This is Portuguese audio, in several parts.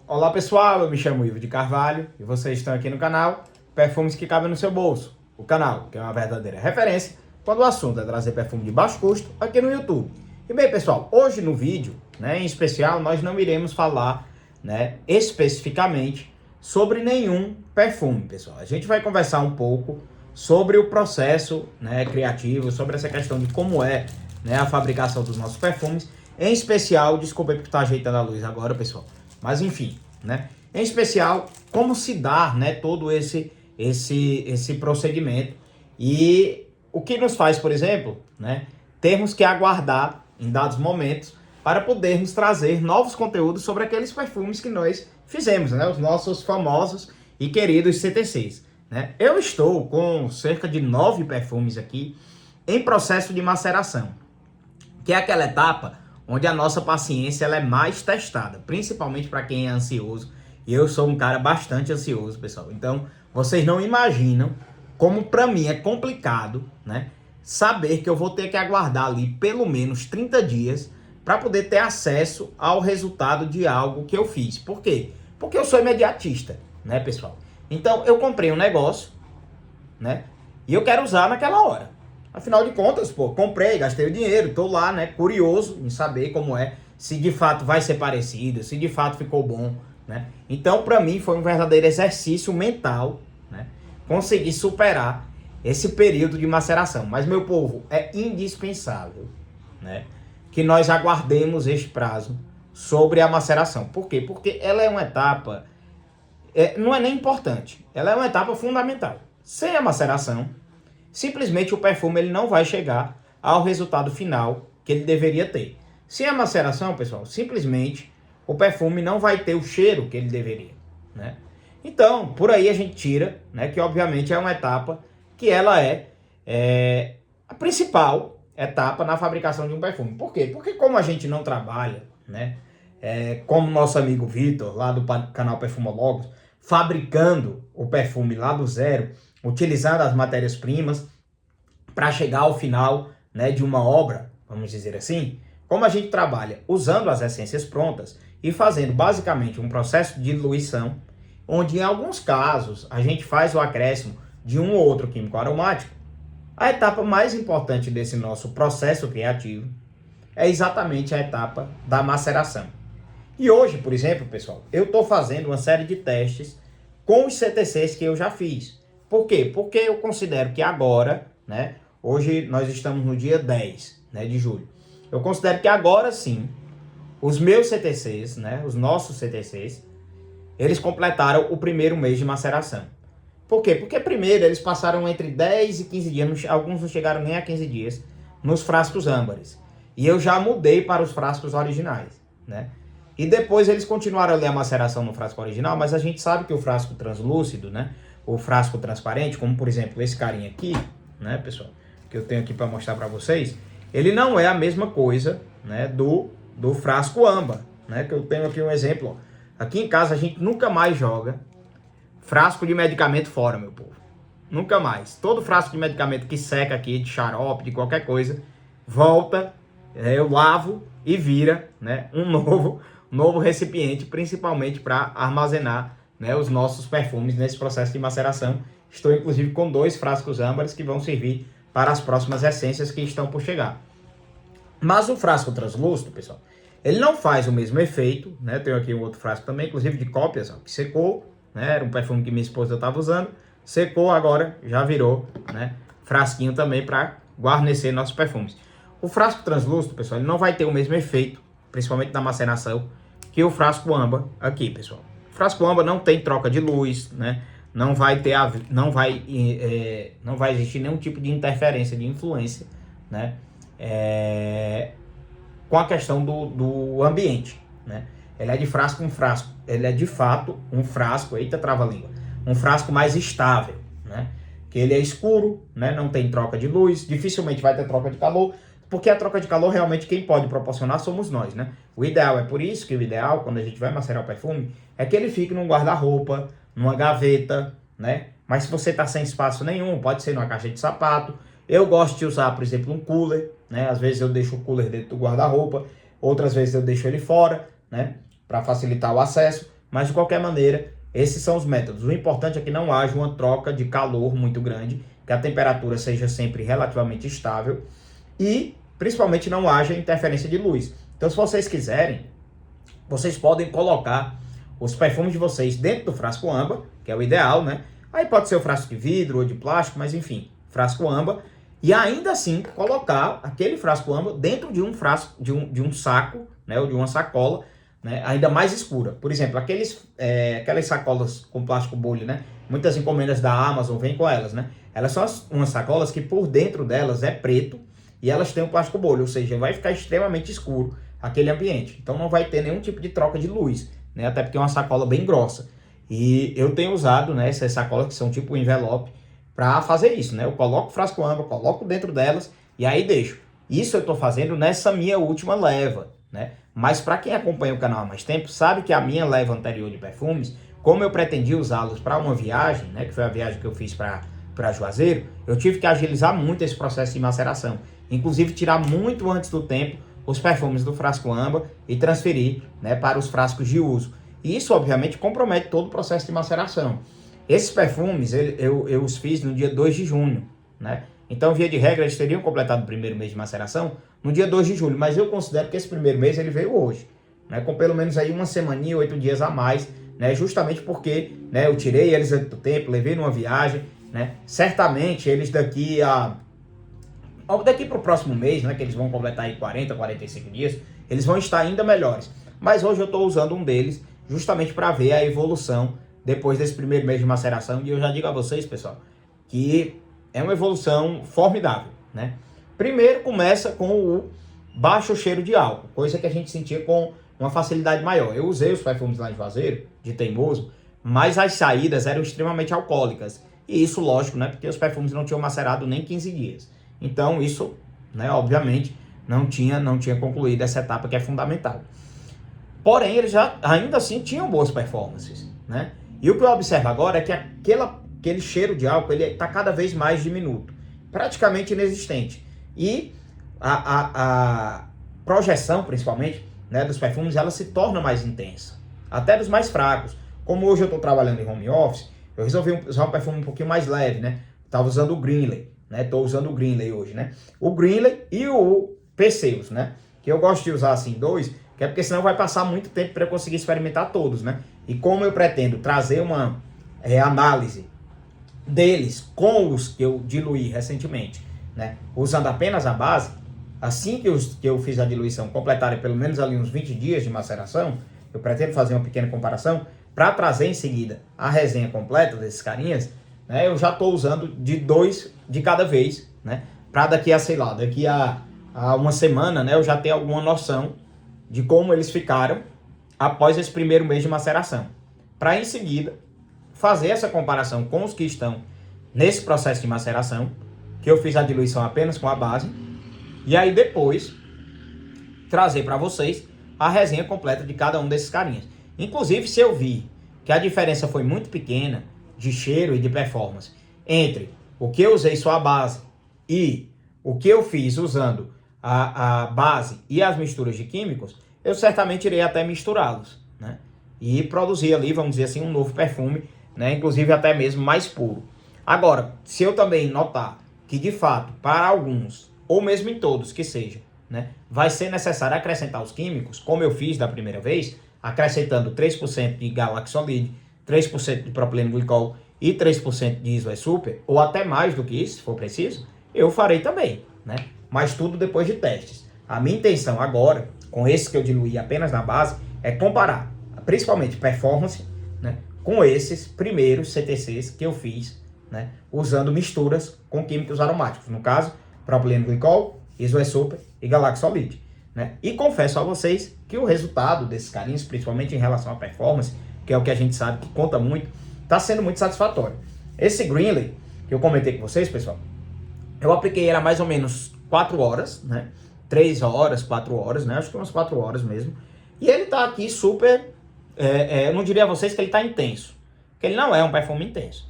Olá pessoal, eu me chamo Ivo de Carvalho e vocês estão aqui no canal Perfumes que Cabem no Seu Bolso. O canal que é uma verdadeira referência quando o assunto é trazer perfume de baixo custo aqui no YouTube. E bem pessoal, hoje no vídeo, em especial, nós não iremos falar especificamente sobre nenhum perfume, pessoal. A gente vai conversar um pouco sobre o processo criativo, sobre essa questão de como é a fabricação dos nossos perfumes. Em especial, desculpa aí porque tá ajeitando a luz agora, pessoal. Mas enfim, em especial, como se dá, todo esse procedimento. E o que nos faz, por exemplo, termos que aguardar em dados momentos para podermos trazer novos conteúdos sobre aqueles perfumes que nós fizemos, os nossos famosos e queridos CTCs. Eu estou com cerca de 9 perfumes aqui em processo de maceração, que é aquela etapa onde a nossa paciência ela é mais testada, principalmente para quem é ansioso. E eu sou um cara bastante ansioso, pessoal. Então, vocês não imaginam como para mim é complicado, saber que eu vou ter que aguardar ali pelo menos 30 dias para poder ter acesso ao resultado de algo que eu fiz. Por quê? Porque eu sou imediatista, pessoal? Então, eu comprei um negócio, e eu quero usar naquela hora. Afinal de contas, comprei, gastei o dinheiro, tô lá, curioso em saber como é, se de fato vai ser parecido, se de fato ficou bom, Então, para mim, foi um verdadeiro exercício mental, conseguir superar esse período de maceração. Mas, meu povo, é indispensável, que nós aguardemos este prazo sobre a maceração. Por quê? Porque ela é uma etapa, não é nem importante, ela é uma etapa fundamental. Sem a maceração, simplesmente o perfume ele não vai chegar ao resultado final que ele deveria ter. Sem a maceração, pessoal, simplesmente o perfume não vai ter o cheiro que ele deveria, Então, por aí a gente tira, que obviamente é uma etapa que ela é a principal etapa na fabricação de um perfume. Por quê? Porque como a gente não trabalha, como nosso amigo Vitor, lá do canal Perfumologos, fabricando o perfume lá do zero, utilizando as matérias-primas para chegar ao final de uma obra, vamos dizer assim, como a gente trabalha usando as essências prontas e fazendo basicamente um processo de diluição, onde em alguns casos a gente faz o acréscimo de um ou outro químico aromático, a etapa mais importante desse nosso processo criativo é exatamente a etapa da maceração. E hoje, por exemplo, pessoal, eu estou fazendo uma série de testes com os CTCs que eu já fiz. Por quê? Porque eu considero que agora, hoje nós estamos no dia 10 de julho, eu considero que agora sim, os meus CTCs, os nossos CTCs, eles completaram o primeiro mês de maceração. Por quê? Porque primeiro eles passaram entre 10 e 15 dias, alguns não chegaram nem a 15 dias, nos frascos âmbares. E eu já mudei para os frascos originais, E depois eles continuaram ali a maceração no frasco original, mas a gente sabe que o frasco translúcido, o frasco transparente, como por exemplo esse carinha aqui, pessoal, que eu tenho aqui para mostrar para vocês, ele não é a mesma coisa, do frasco âmbar, que eu tenho aqui um exemplo, ó. Aqui em casa a gente nunca mais joga frasco de medicamento fora, meu povo. Nunca mais. Todo frasco de medicamento que seca aqui, de xarope, de qualquer coisa, volta, eu lavo e vira, um novo recipiente, principalmente para armazenar os nossos perfumes nesse processo de maceração. Estou inclusive com 2 frascos âmbares que vão servir para as próximas essências que estão por chegar. Mas o frasco translúcido, pessoal, ele não faz o mesmo efeito, Tenho aqui um outro frasco também, inclusive de cópias, que secou, era um perfume que minha esposa estava usando, secou, agora já virou, frasquinho também para guarnecer nossos perfumes. O frasco translúcido, pessoal, ele não vai ter o mesmo efeito, principalmente na maceração, que o frasco âmbar aqui, pessoal. O frasco âmbar não tem troca de luz, não vai existir nenhum tipo de interferência, de influência, com a questão do ambiente, Ele é de frasco em frasco, ele é de fato um frasco, eita trava-língua, um frasco mais estável, que ele é escuro, não tem troca de luz, dificilmente vai ter troca de calor, porque a troca de calor realmente quem pode proporcionar somos nós, O ideal é por isso que o ideal, quando a gente vai macerar o perfume, é que ele fique num guarda-roupa, numa gaveta, Mas se você está sem espaço nenhum, pode ser numa caixa de sapato. Eu gosto de usar, por exemplo, um cooler, Às vezes eu deixo o cooler dentro do guarda-roupa, outras vezes eu deixo ele fora, para facilitar o acesso. Mas de qualquer maneira, esses são os métodos. O importante é que não haja uma troca de calor muito grande, que a temperatura seja sempre relativamente estável e principalmente não haja interferência de luz. Então, se vocês quiserem, vocês podem colocar os perfumes de vocês dentro do frasco âmbar, que é o ideal, né? Aí pode ser o frasco de vidro ou de plástico, mas enfim, frasco âmbar. E ainda assim colocar aquele frasco âmbar dentro de um frasco, de um saco, né? Ou de uma sacola, né? Ainda mais escura. Por exemplo, aquelas sacolas com plástico bolha, né? Muitas encomendas da Amazon vêm com elas, né? Elas são umas sacolas que por dentro delas é preto e elas têm um plástico bolha, ou seja, vai ficar extremamente escuro aquele ambiente. Então não vai ter nenhum tipo de troca de luz, né? Até porque é uma sacola bem grossa. E eu tenho usado, né, essas sacolas que são tipo envelope para fazer isso, né? Eu coloco o frasco âmbar, coloco dentro delas e aí deixo. Isso eu estou fazendo nessa minha última leva, né? Mas para quem acompanha o canal há mais tempo, sabe que a minha leva anterior de perfumes, como eu pretendia usá-los para uma viagem, né, que foi a viagem que eu fiz para Juazeiro, eu tive que agilizar muito esse processo de maceração. Inclusive tirar muito antes do tempo os perfumes do frasco âmbar e transferir, né, para os frascos de uso. E isso, obviamente, compromete todo o processo de maceração. Esses perfumes eu os fiz no dia 2 de junho, né? Então, via de regra, eles teriam completado o primeiro mês de maceração no dia 2 de julho, mas eu considero que esse primeiro mês ele veio hoje, né? Com pelo menos aí uma semaninha, 8 dias a mais, né? Justamente porque, né, eu tirei eles antes do tempo, levei numa viagem, né? Certamente eles daqui para o próximo mês, né, que eles vão completar aí 40, 45 dias, eles vão estar ainda melhores. Mas hoje eu estou usando um deles justamente para ver a evolução depois desse primeiro mês de maceração. E eu já digo a vocês, pessoal, que é uma evolução formidável, né? Primeiro começa com o baixo cheiro de álcool, coisa que a gente sentia com uma facilidade maior. Eu usei os perfumes lá de Juazeiro, de Teimoso, mas as saídas eram extremamente alcoólicas. E isso, lógico, né, porque os perfumes não tinham macerado nem 15 dias. Então isso, né, obviamente, não tinha concluído essa etapa que é fundamental. Porém, eles ainda assim tinham boas performances, né? E o que eu observo agora é que aquele cheiro de álcool ele está cada vez mais diminuto, praticamente inexistente. E a projeção, principalmente, né, dos perfumes, ela se torna mais intensa, até dos mais fracos. Como hoje eu estou trabalhando em home office, eu resolvi usar um perfume um pouquinho mais leve, né? Estava usando o Greenley, né? Estou usando o Greenley hoje, né? O Greenley e o Perseus, né? Que eu gosto de usar assim dois, que é porque senão vai passar muito tempo para eu conseguir experimentar todos, né? E como eu pretendo trazer uma análise deles com os que eu diluí recentemente, né? Usando apenas a base, assim que eu fiz a diluição completarem pelo menos ali uns 20 dias de maceração, eu pretendo fazer uma pequena comparação para trazer em seguida a resenha completa desses carinhas, né? Eu já estou usando de 2 de cada vez, né? Para daqui a, sei lá, daqui a uma semana, né? Eu já tenho alguma noção de como eles ficaram após esse primeiro mês de maceração. Para em seguida fazer essa comparação com os que estão nesse processo de maceração, que eu fiz a diluição apenas com a base, e aí depois trazer para vocês a resenha completa de cada um desses carinhas. Inclusive, se eu vi que a diferença foi muito pequena de cheiro e de performance entre o que eu usei só a base e o que eu fiz usando a base e as misturas de químicos, eu certamente irei até misturá-los, né? E produzir ali, vamos dizer assim, um novo perfume, né? Inclusive até mesmo mais puro. Agora, se eu também notar que de fato, para alguns, ou mesmo em todos que seja, né, vai ser necessário acrescentar os químicos, como eu fiz da primeira vez, acrescentando 3% de Galaxolid, 3% de propileno glicol e 3% de Iso Super, ou até mais do que isso, se for preciso, eu farei também, né? Mas tudo depois de testes. A minha intenção agora, com esse que eu diluí apenas na base, é comparar, principalmente performance, né, com esses primeiros CTCs que eu fiz, né, usando misturas com químicos aromáticos. No caso, propileno glicol, Iso Super e Galaxolid, né? E confesso a vocês que o resultado desses carinhos, principalmente em relação à performance, que é o que a gente sabe que conta muito, está sendo muito satisfatório. Esse Greenley, que eu comentei com vocês, pessoal, eu apliquei ele há mais ou menos 4 horas, né? 3 horas, 4 horas, né? Acho que umas 4 horas mesmo. E ele tá aqui super... eu não diria a vocês que ele tá intenso. Porque ele não é um perfume intenso.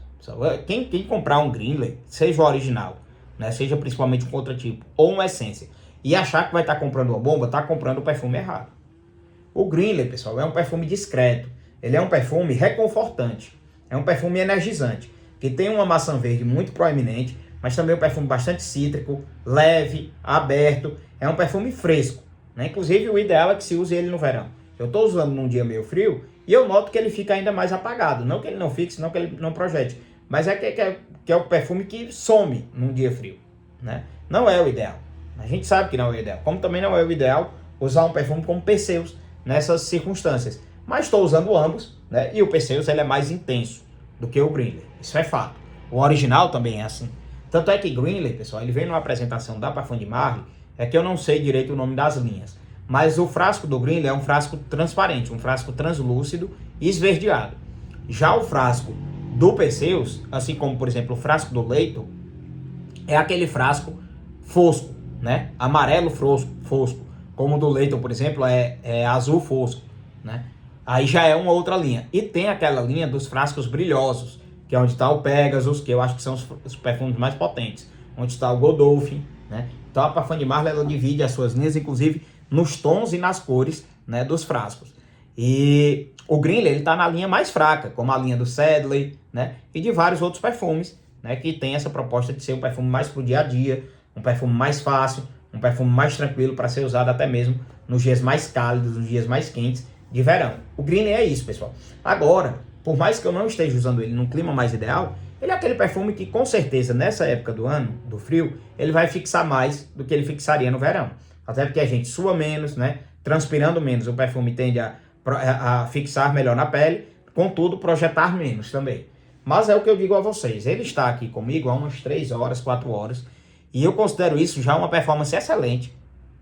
Quem comprar um Greenley, seja o original, né? Seja principalmente um contratipo ou uma essência, e achar que vai estar comprando uma bomba, tá comprando o perfume errado. O Greenley, pessoal, é um perfume discreto. ele é um perfume reconfortante, é um perfume energizante, que tem uma maçã verde muito proeminente, mas também um perfume bastante cítrico, leve, aberto, é um perfume fresco, né? Inclusive o ideal é que se use ele no verão. Eu estou usando num dia meio frio e eu noto que ele fica ainda mais apagado, não que ele não fixe, não que ele não projete, mas que é o perfume que some num dia frio, né? Não é o ideal, a gente sabe que não é o ideal, como também não é o ideal usar um perfume como Perseus nessas circunstâncias, mas estou usando ambos, né? E o Perseus ele é mais intenso do que o Greenley, isso é fato. O original também é assim. Tanto é que Greenley, pessoal, ele vem numa apresentação da Parfum de Marly, é que eu não sei direito o nome das linhas, mas o frasco do Greenley é um frasco transparente, um frasco translúcido e esverdeado. Já o frasco do Perseus, assim como, por exemplo, o frasco do Leito, é aquele frasco fosco, né? Amarelo fosco. Como o do Leito, por exemplo, é azul fosco, né? Aí já é uma outra linha. E tem aquela linha dos frascos brilhosos, que é onde está o Pegasus, que eu acho que são os perfumes mais potentes. Onde está o Godolphin, né? Então a Parfum de Marly, ela divide as suas linhas, inclusive, nos tons e nas cores, né, dos frascos. E o Greenley, ele está na linha mais fraca, como a linha do Sedley, né? E de vários outros perfumes, né? Que tem essa proposta de ser um perfume mais pro dia a dia, um perfume mais fácil, um perfume mais tranquilo para ser usado até mesmo nos dias mais cálidos, nos dias mais quentes de verão. O Greenley é isso, pessoal. Agora, por mais que eu não esteja usando ele num clima mais ideal, ele é aquele perfume que com certeza nessa época do ano, do frio, ele vai fixar mais do que ele fixaria no verão. Até porque a gente sua menos, né? Transpirando menos, o perfume tende a fixar melhor na pele, contudo projetar menos também. Mas é o que eu digo a vocês, ele está aqui comigo há umas 3 horas, 4 horas, e eu considero isso já uma performance excelente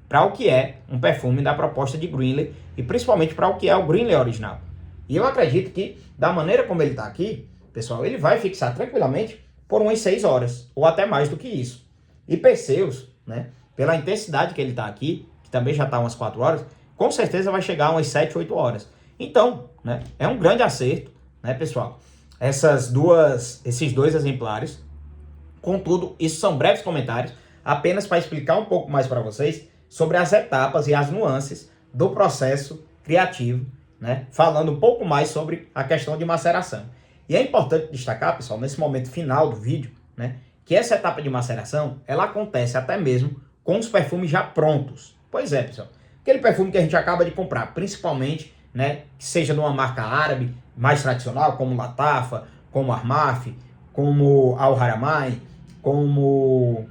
para o que é um perfume da proposta de Greenley e principalmente para o que é o Greenley original. E eu acredito que, da maneira como ele está aqui, pessoal, ele vai fixar tranquilamente por umas 6 horas, ou até mais do que isso. E Perseus, né, pela intensidade que ele está aqui, que também já está umas 4 horas, com certeza vai chegar a umas 7, 8 horas. Então, né, é um grande acerto, né, pessoal, esses 2 exemplares. Contudo, isso são breves comentários, apenas para explicar um pouco mais para vocês sobre as etapas e as nuances do processo criativo, né? Falando um pouco mais sobre a questão de maceração. E é importante destacar, pessoal, nesse momento final do vídeo, né, que essa etapa de maceração, ela acontece até mesmo com os perfumes já prontos. Pois é, pessoal. Aquele perfume que a gente acaba de comprar, principalmente, né, que seja de uma marca árabe mais tradicional, como Latafa, como Armaf, como Al Haramain, como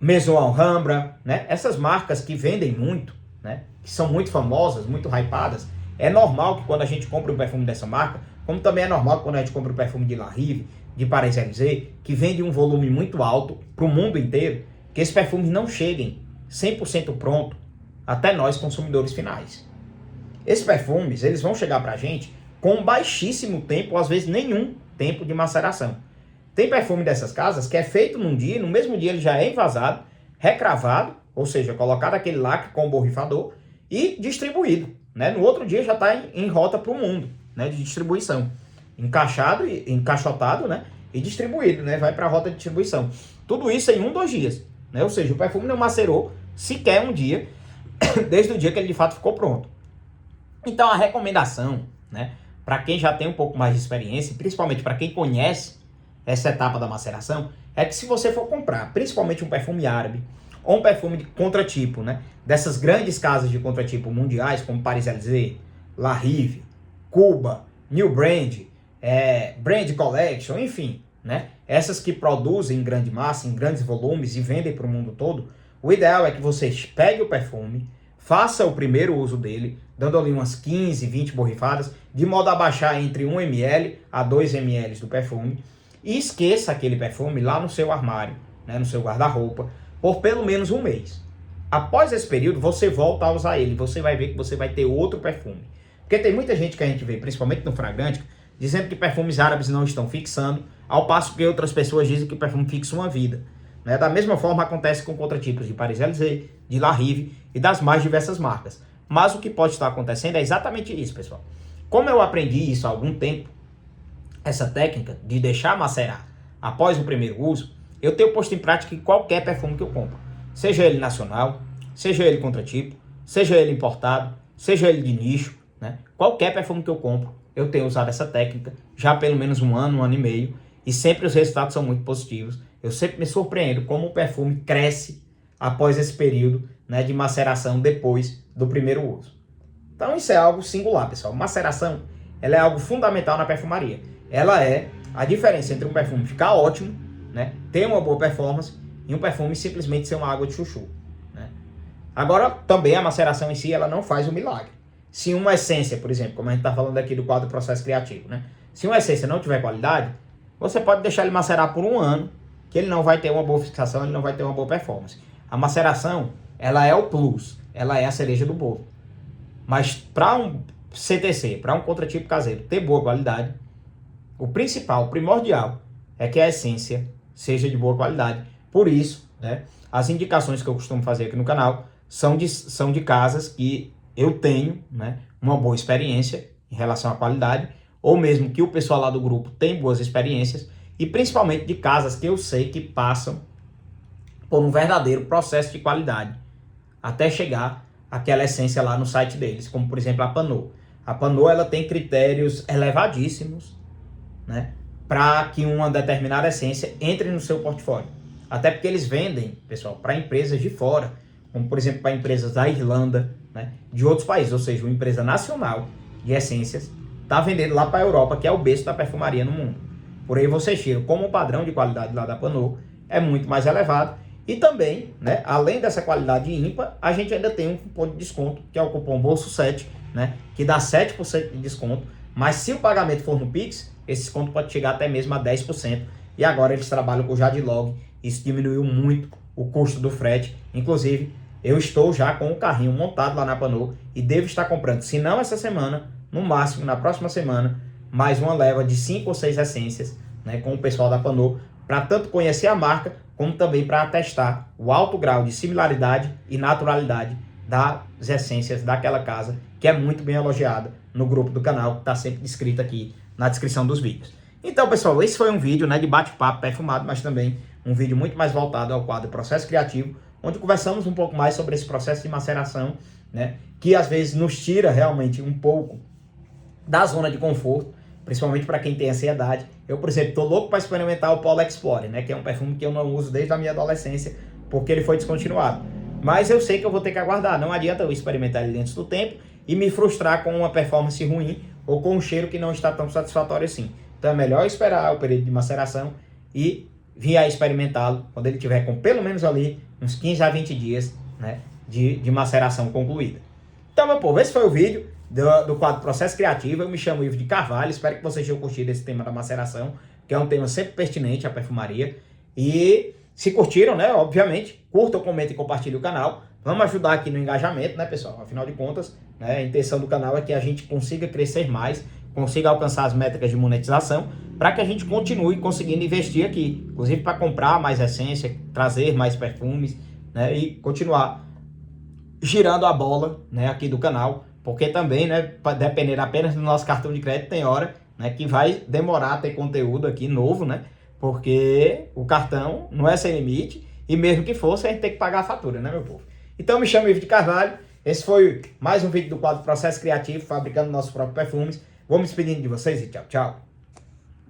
Maison Alhambra, né? Essas marcas que vendem muito, né? Que são muito famosas, muito hypadas. É normal que quando a gente compra um perfume dessa marca, como também é normal que quando a gente compra um perfume de La Rive, de Paris-Élysées, que vende um volume muito alto para o mundo inteiro, que esses perfumes não cheguem 100% pronto até nós consumidores finais. Esses perfumes, eles vão chegar para a gente com baixíssimo tempo, ou às vezes nenhum tempo de maceração. Tem perfume dessas casas que é feito num dia, no mesmo dia ele já é envasado, recravado, ou seja, colocado aquele lacre com o borrifador e distribuído, né? No outro dia já está em rota para o mundo, né, de distribuição. Encaixotado, né, e distribuído, né, vai para a rota de distribuição. Tudo isso em 1, 2 dias, né? Ou seja, o perfume não macerou sequer um dia, desde o dia que ele de fato ficou pronto. Então a recomendação, né, para quem já tem um pouco mais de experiência, principalmente para quem conhece essa etapa da maceração, é que se você for comprar, principalmente um perfume árabe, ou um perfume de contratipo, né, dessas grandes casas de contratipo mundiais, como Paris-Élysées, La Rive, Cuba, New Brand, Brand Collection, enfim, né, essas que produzem em grande massa, em grandes volumes e vendem para o mundo todo, o ideal é que você pegue o perfume, faça o primeiro uso dele, dando ali umas 15, 20 borrifadas, de modo a baixar entre 1 ml a 2 ml do perfume, e esqueça aquele perfume lá no seu armário, né, no seu guarda-roupa, por pelo menos 1 mês. Após esse período, você volta a usar ele, você vai ver que você vai ter outro perfume. Porque tem muita gente que a gente vê, principalmente no fragrante, dizendo que perfumes árabes não estão fixando, ao passo que outras pessoas dizem que o perfume fixa uma vida. Né? Da mesma forma acontece com contratipos de Paris-Élysées, de La Rive e das mais diversas marcas. Mas o que pode estar acontecendo é exatamente isso, pessoal. Como eu aprendi isso há algum tempo, essa técnica de deixar macerar após o primeiro uso, eu tenho posto em prática em qualquer perfume que eu compro. Seja ele nacional, seja ele contratipo, seja ele importado, seja ele de nicho, né? Qualquer perfume que eu compro, eu tenho usado essa técnica já há pelo menos um ano e meio, e sempre os resultados são muito positivos. Eu sempre me surpreendo como o perfume cresce após esse período, né, de maceração depois do primeiro uso. Então isso é algo singular, pessoal. Maceração, ela é algo fundamental na perfumaria. Ela é a diferença entre um perfume ficar ótimo, né, ter uma boa performance, e um perfume simplesmente ser uma água de chuchu, né? Agora, também a maceração em si, ela não faz o milagre. Se uma essência, por exemplo, como a gente está falando aqui do quadro processo criativo, né? Se uma essência não tiver qualidade, você pode deixar ele macerar por um ano, que ele não vai ter uma boa fixação, ele não vai ter uma boa performance. A maceração, ela é o plus, ela é a cereja do bolo. Mas para um CTC, para um contratipo caseiro ter boa qualidade, o principal, o primordial, é que a essência seja de boa qualidade. Por isso, né, as indicações que eu costumo fazer aqui no canal são de casas que eu tenho, né, uma boa experiência em relação à qualidade, ou mesmo que o pessoal lá do grupo tem boas experiências, e principalmente de casas que eu sei que passam por um verdadeiro processo de qualidade, até chegar aquela essência lá no site deles, como por exemplo a Pannod. A Pannod, ela tem critérios elevadíssimos, né, para que uma determinada essência entre no seu portfólio. Até porque eles vendem, pessoal, para empresas de fora, como por exemplo para empresas da Irlanda, né, de outros países, ou seja, uma empresa nacional de essências está vendendo lá para a Europa, que é o berço da perfumaria no mundo. Por aí vocês tiram como o padrão de qualidade lá da Pannod é muito mais elevado. E também, né, além dessa qualidade ímpar, a gente ainda tem um cupom de desconto, que é o cupom Bolso7, né, que dá 7% de desconto. Mas se o pagamento for no Pix, esse desconto pode chegar até mesmo a 10%. E agora eles trabalham com o Jadlog. Isso diminuiu muito o custo do frete. Inclusive, eu estou já com o carrinho montado lá na Pannod e devo estar comprando, se não essa semana, no máximo na próxima semana, mais uma leva de 5 ou 6 essências, né, com o pessoal da Pannod, para tanto conhecer a marca, como também para atestar o alto grau de similaridade e naturalidade das essências daquela casa, que é muito bem elogiada no grupo do canal, que está sempre descrito aqui na descrição dos vídeos. Então, pessoal, esse foi um vídeo, né, de bate-papo perfumado, mas também um vídeo muito mais voltado ao quadro Processo Criativo, onde conversamos um pouco mais sobre esse processo de maceração, né, que às vezes nos tira realmente um pouco da zona de conforto, principalmente para quem tem ansiedade. Eu, por exemplo, estou louco para experimentar o Polo Explorer, né, que é um perfume que eu não uso desde a minha adolescência, porque ele foi descontinuado. Mas eu sei que eu vou ter que aguardar, não adianta eu experimentar ele dentro do tempo e me frustrar com uma performance ruim ou com um cheiro que não está tão satisfatório assim. Então é melhor esperar o período de maceração e vir a experimentá-lo quando ele tiver com pelo menos ali uns 15 a 20 dias, né, de maceração concluída. Então, meu povo, esse foi o vídeo do quadro Processo Criativo. Eu me chamo Ivo de Carvalho, espero que vocês tenham curtido esse tema da maceração, que é um tema sempre pertinente à perfumaria. E se curtiram, né, obviamente, curtam, comentem e compartilhem o canal. Vamos ajudar aqui no engajamento, né, pessoal? Afinal de contas, né, a intenção do canal é que a gente consiga crescer mais, consiga alcançar as métricas de monetização, para que a gente continue conseguindo investir aqui, inclusive para comprar mais essência, trazer mais perfumes, né, e continuar girando a bola, né, aqui do canal, porque também, né, depender apenas do nosso cartão de crédito, tem hora, né, que vai demorar a ter conteúdo aqui novo, né, porque o cartão não é sem limite, e mesmo que fosse, a gente tem que pagar a fatura, né, meu povo? Então, me chamo Ivo de Carvalho, esse foi mais um vídeo do quadro Processo Criativo, fabricando nossos próprios perfumes. Vou me despedindo de vocês e tchau, tchau.